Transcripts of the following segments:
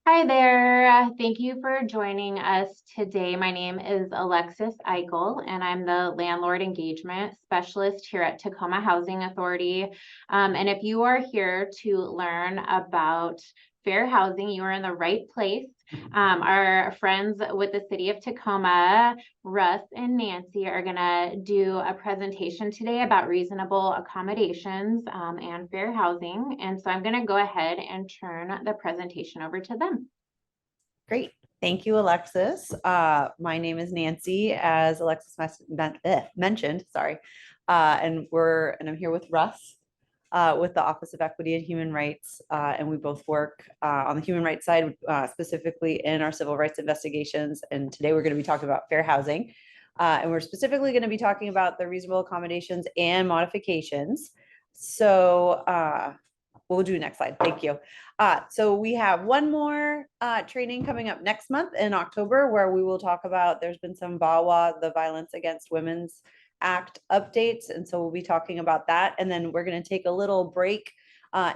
Hi there. Thank you for joining us today. My name is Alexis Eykel, and I'm the Landlord Engagement Specialist here at Tacoma Housing Authority. And if you are here to learn about fair housing, you are in the right place. Our friends with the city of Tacoma, Russ and Nancy, are going to do a presentation today about reasonable accommodations and fair housing. And so I'm going to go ahead and turn the presentation over to them. Great. Thank you, Alexis. My name is Nancy, as Alexis mentioned, sorry. And I'm here with Russ with the Office of Equity and Human Rights. And we both work on the human rights side, specifically in our civil rights investigations. And today we're going to be talking about fair housing. And we're specifically going to be talking about the reasonable accommodations and modifications. So we'll do next slide. Thank you. So we have one more training coming up next month in October, where we will talk about, there's been some VAWA, the Violence Against Women's Act updates. And so we'll be talking about that. And then we're going to take a little break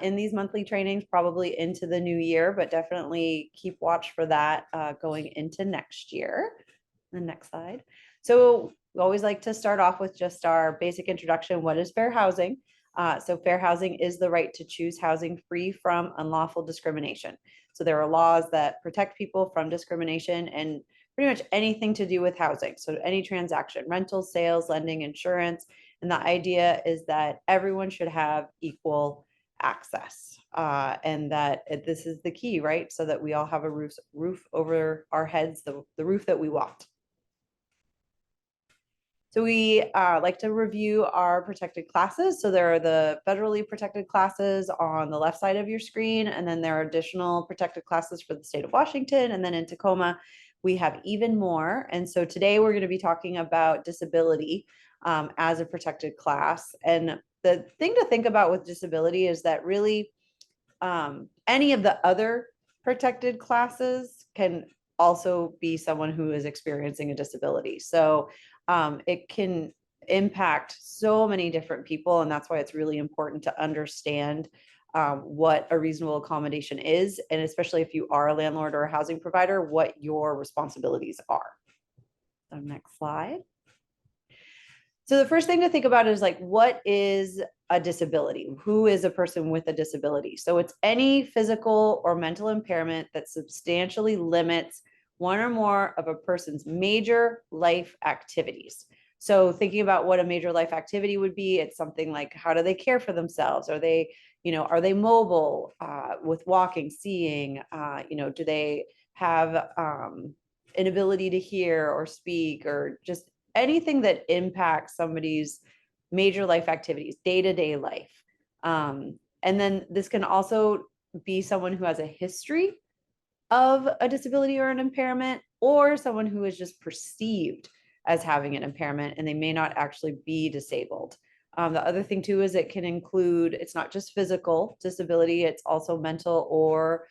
in these monthly trainings, probably into the new year, but definitely keep watch for that going into next year. The next slide. So we always like to start off with just our basic introduction. What is fair housing? So fair housing is the right to choose housing free from unlawful discrimination. So there are laws that protect people from discrimination and pretty much anything to do with housing. So any transaction, rentals, sales, lending, insurance. And the idea is that everyone should have equal access and that this is the key, right? So that we all have a roof over our heads, the roof that we want. So we like to review our protected classes. So there are the federally protected classes on the left side of your screen, and then there are additional protected classes for the state of Washington. And then in Tacoma, we have even more. And so today we're going to be talking about disability as a protected class. And the thing to think about with disability is that really any of the other protected classes can also be someone who is experiencing a disability. So it can impact so many different people. And that's why it's really important to understand what a reasonable accommodation is. And especially if you are a landlord or a housing provider, what your responsibilities are. So next slide. So the first thing to think about is like, what is a disability? Who is a person with a disability? So it's any physical or mental impairment that substantially limits one or more of a person's major life activities. So thinking about what a major life activity would be, it's something like, how do they care for themselves? Are they mobile with walking, seeing? Do they have an ability to hear or speak, or just anything that impacts somebody's major life activities, day-to-day life. And then this can also be someone who has a history of a disability or an impairment, or someone who is just perceived as having an impairment and they may not actually be disabled. The other thing too is it can include, it's not just physical disability, it's also mental or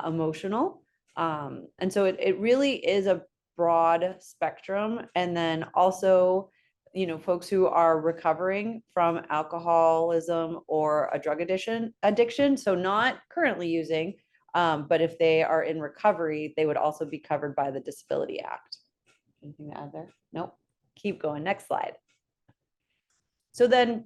emotional. And so it really is a broad spectrum. And then also, folks who are recovering from alcoholism or a drug addiction. So not currently using, but if they are in recovery, they would also be covered by the Disability Act. Anything to add there? Nope. Keep going. Next slide. So then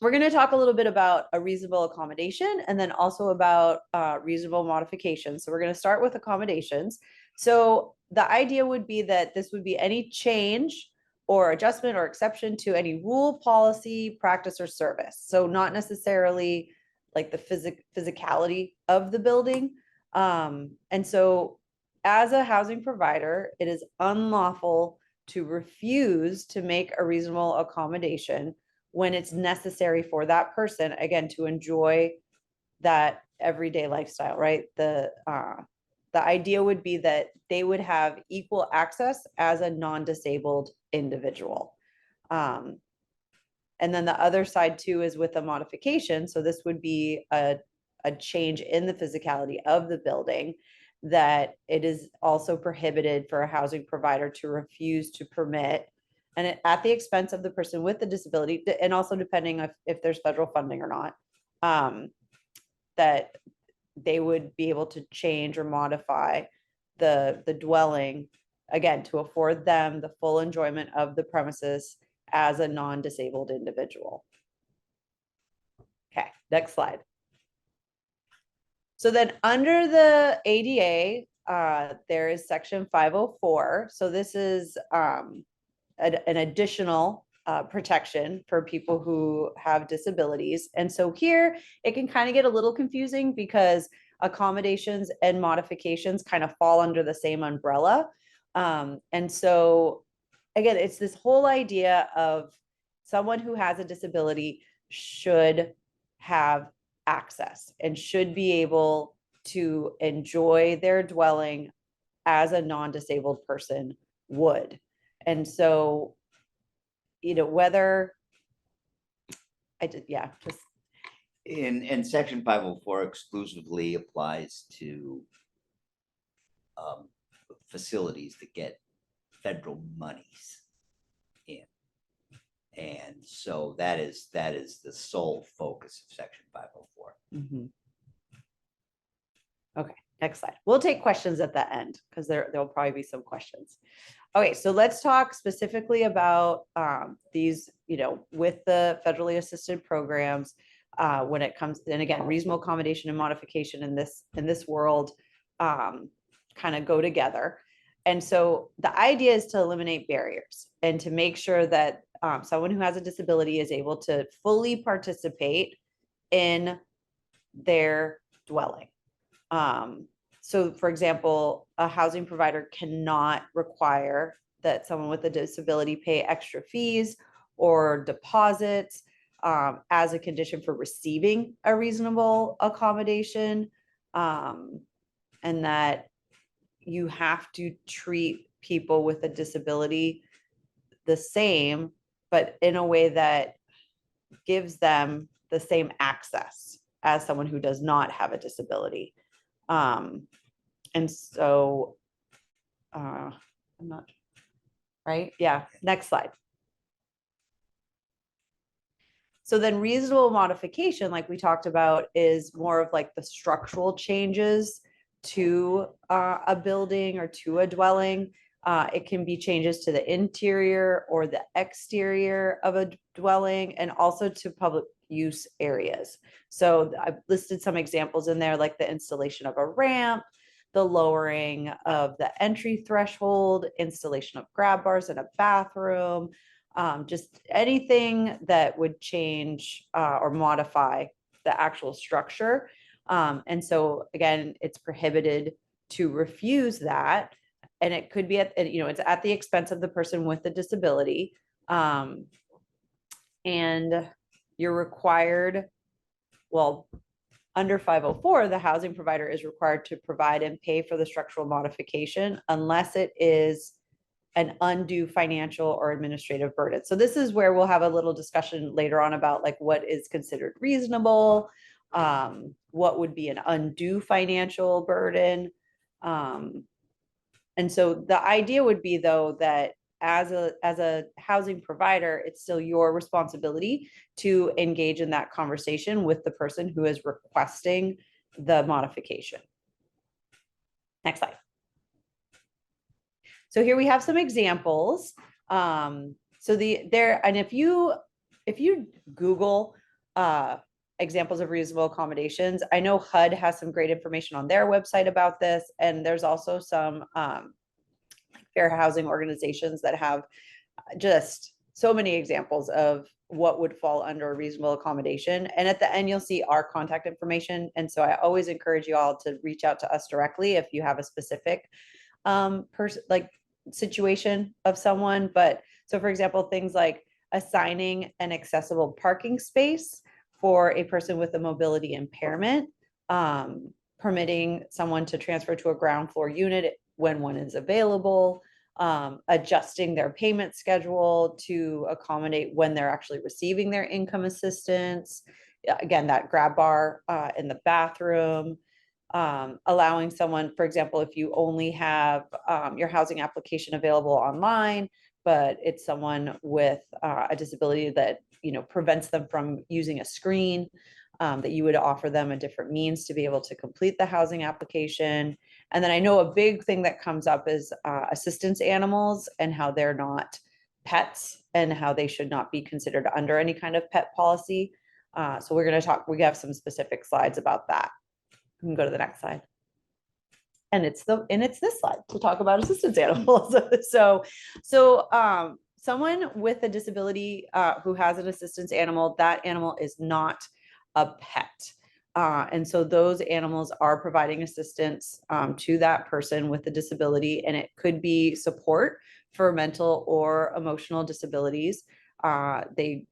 we're going to talk a little bit about a reasonable accommodation and then also about reasonable modifications. So we're going to start with accommodations. So the idea would be that this would be any change or adjustment or exception to any rule, policy, practice, or service. So not necessarily like the physicality of the building. And so as a housing provider, it is unlawful to refuse to make a reasonable accommodation when it's necessary for that person, again, to enjoy that everyday lifestyle, right? The idea would be that they would have equal access as a non-disabled individual. And then the other side too is with a modification. So this would be a change in the physicality of the building, that it is also prohibited for a housing provider to refuse to permit, and at the expense of the person with the disability, and also depending if there's federal funding or not, that they would be able to change or modify the dwelling, again, to afford them the full enjoyment of the premises as a non-disabled individual. Okay, next slide. So then under the ADA, there is section 504. So this is an additional protection for people who have disabilities. And so here it can kind of get a little confusing because accommodations and modifications kind of fall under the same umbrella. And so again, it's this whole idea of someone who has a disability should have access and should be able to enjoy their dwelling as a non-disabled person would. And so, you know, whether I did, yeah, just in section 504 exclusively applies to facilities that get federal monies in. And so that is the sole focus of section 504. Mhm. Okay, next slide. We'll take questions at the end because there'll probably be some questions. Okay, so let's talk specifically about these, you know, with the federally assisted programs when it comes, and again, reasonable accommodation and modification in this world kind of go together. And so the idea is to eliminate barriers and to make sure that someone who has a disability is able to fully participate in their dwelling. So for example, a housing provider cannot require that someone with a disability pay extra fees or deposits as a condition for receiving a reasonable accommodation. And that you have to treat people with a disability the same, but in a way that gives them the same access as someone who does not have a disability. And so, I'm not, right? Yeah, next slide. So then reasonable modification, like we talked about, is more of like the structural changes to a building or to a dwelling. It can be changes to the interior or the exterior of a dwelling and also to public use areas. So I've listed some examples in there, like the installation of a ramp, the lowering of the entry threshold, installation of grab bars in a bathroom, just anything that would change or modify the actual structure. And so again, it's prohibited to refuse that. And it could be at, you know, it's at the expense of the person with the disability. And you're required, well, under 504, the housing provider is required to provide and pay for the structural modification unless it is an undue financial or administrative burden. So this is where we'll have a little discussion later on about like what is considered reasonable, what would be an undue financial burden. And so the idea would be though that as a housing provider, it's still your responsibility to engage in that conversation with the person who is requesting the modification. Next slide. So here we have some examples. And if you Google examples of reasonable accommodations, I know HUD has some great information on their website about this, and there's also some fair housing organizations that have just so many examples of what would fall under a reasonable accommodation. And at the end, you'll see our contact information. And so I always encourage you all to reach out to us directly if you have a specific situation of someone. But so for example, things like assigning an accessible parking space for a person with a mobility impairment, permitting someone to transfer to a ground floor unit when one is available, adjusting their payment schedule to accommodate when they're actually receiving their income assistance. Again, that grab bar in the bathroom, allowing someone, for example, if you only have your housing application available online, but it's someone with a disability that, you know, prevents them from using a screen, that you would offer them a different means to be able to complete the housing application. And then I know a big thing that comes up is assistance animals and how they're not pets and how they should not be considered under any kind of pet policy. So we're going to talk, we have some specific slides about that. We can go to the next slide. And it's this slide to talk about assistance animals. So someone with a disability who has an assistance animal, that animal is not a pet. And so those animals are providing assistance to that person with a disability, and it could be support for mental or emotional disabilities. The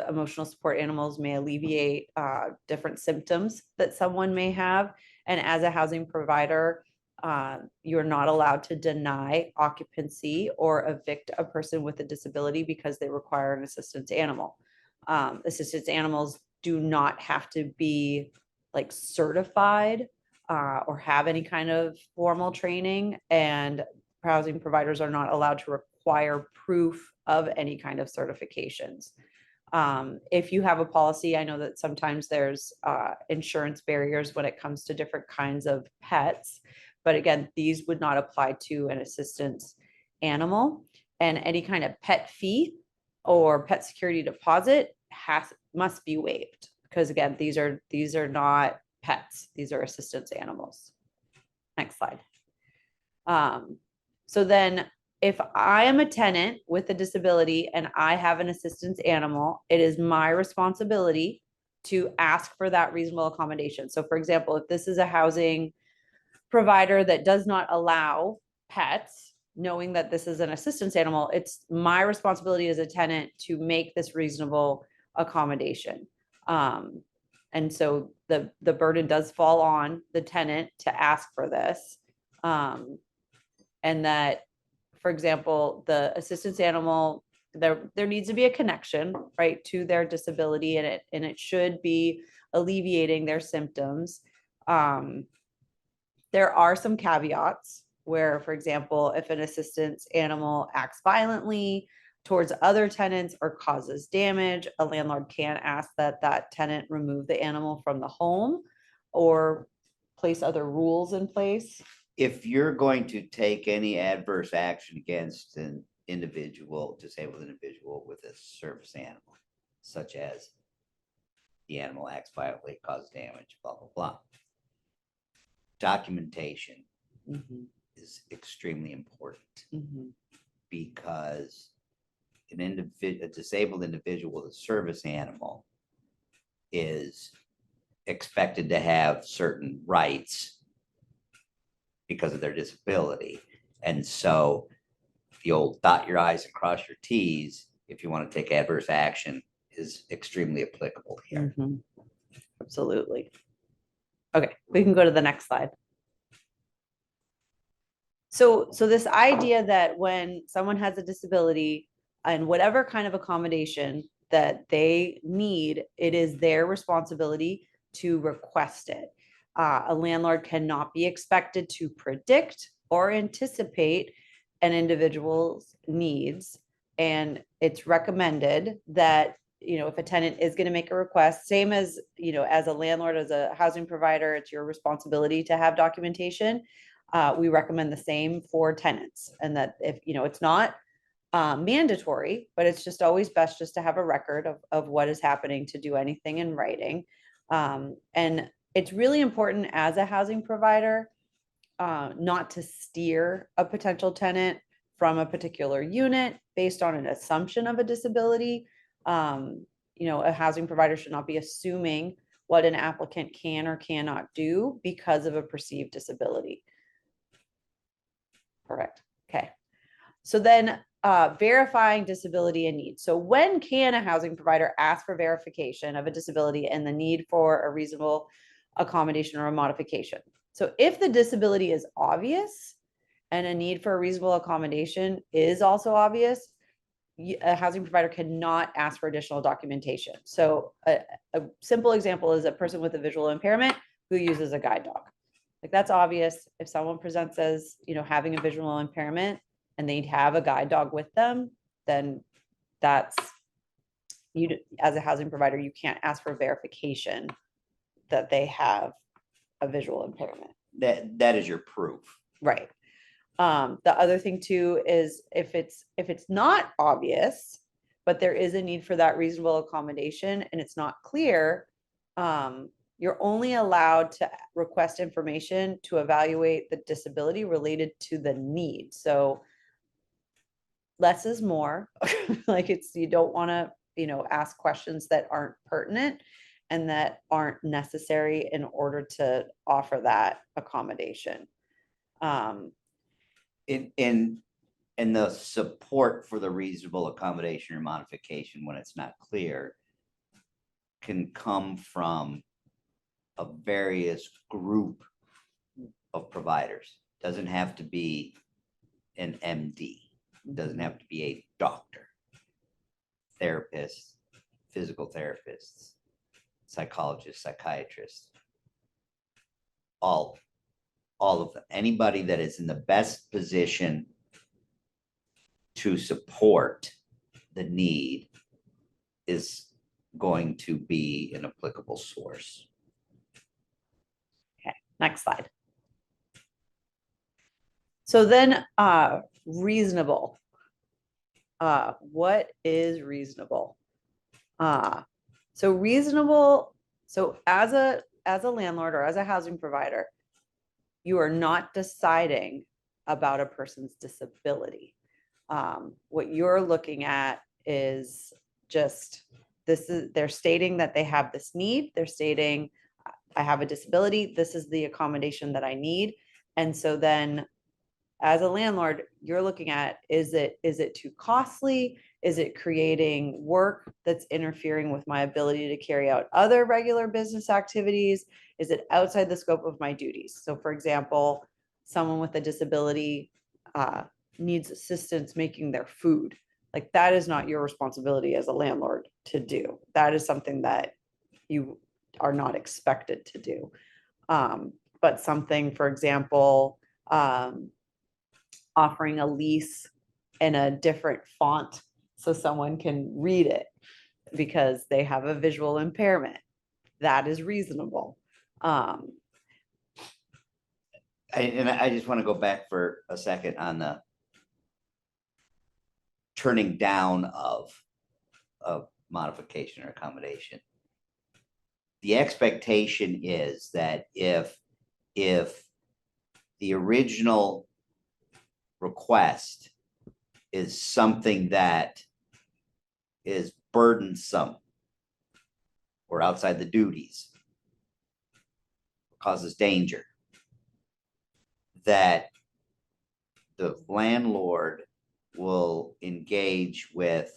emotional support animals may alleviate different symptoms that someone may have. And as a housing provider, you're not allowed to deny occupancy or evict a person with a disability because they require an assistance animal. Assistance animals do not have to be like certified or have any kind of formal training, and housing providers are not allowed to require proof of any kind of certifications. If you have a policy, I know that sometimes there's insurance barriers when it comes to different kinds of pets, but again, these would not apply to an assistance animal. And any kind of pet fee or pet security deposit must be waived, because again, these are not pets, these are assistance animals. Next slide. So then if I am a tenant with a disability and I have an assistance animal, it is my responsibility to ask for that reasonable accommodation. So for example, if this is a housing provider that does not allow pets, knowing that this is an assistance animal, it's my responsibility as a tenant to make this reasonable accommodation. And so the burden does fall on the tenant to ask for this. And that, for example, the assistance animal, there needs to be a connection, right, to their disability, and it should be alleviating their symptoms. There are some caveats where, for example, if an assistance animal acts violently towards other tenants or causes damage, a landlord can ask that that tenant remove the animal from the home or place other rules in place. If you're going to take any adverse action against an individual, disabled individual with a service animal, such as the animal acts violently, causes damage, blah, blah, blah. Documentation is extremely important because a disabled individual with a service animal is expected to have certain rights because of their disability. And so the old dot your I's and cross your T's, if you want to take adverse action, is extremely applicable here. Absolutely. Okay, we can go to the next slide. So this idea that when someone has a disability and whatever kind of accommodation that they need, it is their responsibility to request it. A landlord cannot be expected to predict or anticipate an individual's needs. And it's recommended that, if a tenant is going to make a request, same as, as a landlord, as a housing provider, it's your responsibility to have documentation. We recommend the same for tenants, and that if, it's not mandatory, but it's just always best just to have a record of what is happening, to do anything in writing. And it's really important as a housing provider not to steer a potential tenant from a particular unit based on an assumption of a disability. A housing provider should not be assuming what an applicant can or cannot do because of a perceived disability. Correct. Okay. So then verifying disability and need. So when can a housing provider ask for verification of a disability and the need for a reasonable accommodation or a modification? So if the disability is obvious and a need for a reasonable accommodation is also obvious, a housing provider cannot ask for additional documentation. So a simple example is a person with a visual impairment who uses a guide dog. Like, that's obvious. If someone presents as, having a visual impairment and they have a guide dog with them, then that's, as a housing provider, you can't ask for verification that they have a visual impairment. That is your proof. Right. The other thing too is if it's not obvious, but there is a need for that reasonable accommodation and it's not clear, you're only allowed to request information to evaluate the disability related to the need. So less is more. Like you don't want to, ask questions that aren't pertinent and that aren't necessary in order to offer that accommodation. In the support for the reasonable accommodation or modification when it's not clear can come from a various group of providers. Doesn't have to be an MD, doesn't have to be a doctor, therapist, physical therapists, psychologists, psychiatrists, all of them. Anybody that is in the best position to support the need is going to be an applicable source. Okay, next slide. So then reasonable. What is reasonable? So reasonable, so as a landlord or as a housing provider, you are not deciding about a person's disability. What you're looking at is just they're stating that they have this need. They're stating, I have a disability. This is the accommodation that I need. And so then as a landlord, you're looking at, is it too costly? Is it creating work that's interfering with my ability to carry out other regular business activities? Is it outside the scope of my duties? So for example, someone with a disability needs assistance making their food. Like that is not your responsibility as a landlord to do. That is something that you are not expected to do. But something, for example, offering a lease in a different font so someone can read it because they have a visual impairment. That is reasonable. I just want to go back for a second on the turning down of modification or accommodation. The expectation is that if the original request is something that is burdensome or outside the duties, causes danger, that the landlord will engage with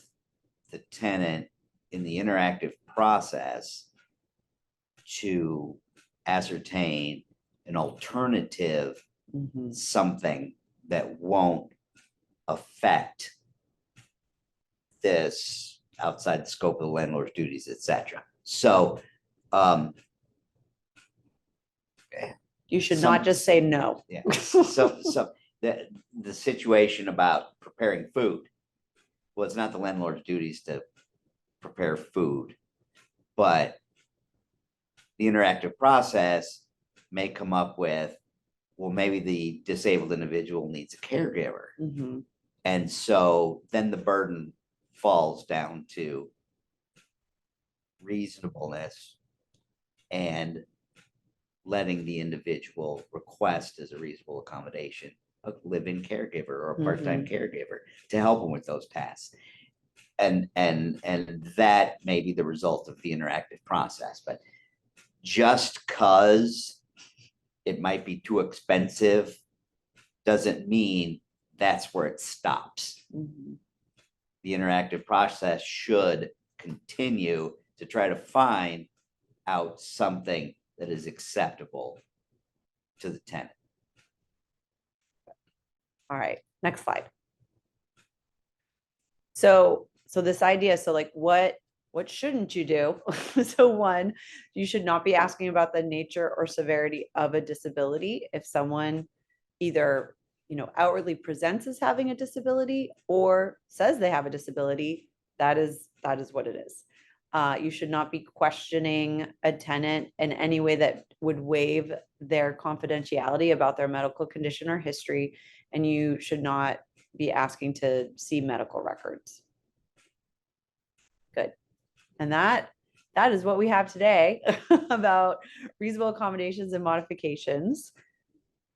the tenant in the interactive process to ascertain an alternative, something that won't affect this outside the scope of the landlord's duties, etc. So you should not just say no. Yeah. So the situation about preparing food, well, it's not the landlord's duties to prepare food, but the interactive process may come up with, well, maybe the disabled individual needs a caregiver. And so then the burden falls down to reasonableness and letting the individual request as a reasonable accommodation a live-in caregiver or a part-time caregiver to help them with those tasks. And that may be the result of the interactive process, but just because it might be too expensive doesn't mean that's where it stops. The interactive process should continue to try to find out something that is acceptable to the tenant. All right, next slide. So this idea, so like what shouldn't you do? So one, you should not be asking about the nature or severity of a disability. If someone either, outwardly presents as having a disability or says they have a disability, that is what it is. You should not be questioning a tenant in any way that would waive their confidentiality about their medical condition or history. And you should not be asking to see medical records. Good. And that is what we have today about reasonable accommodations and modifications.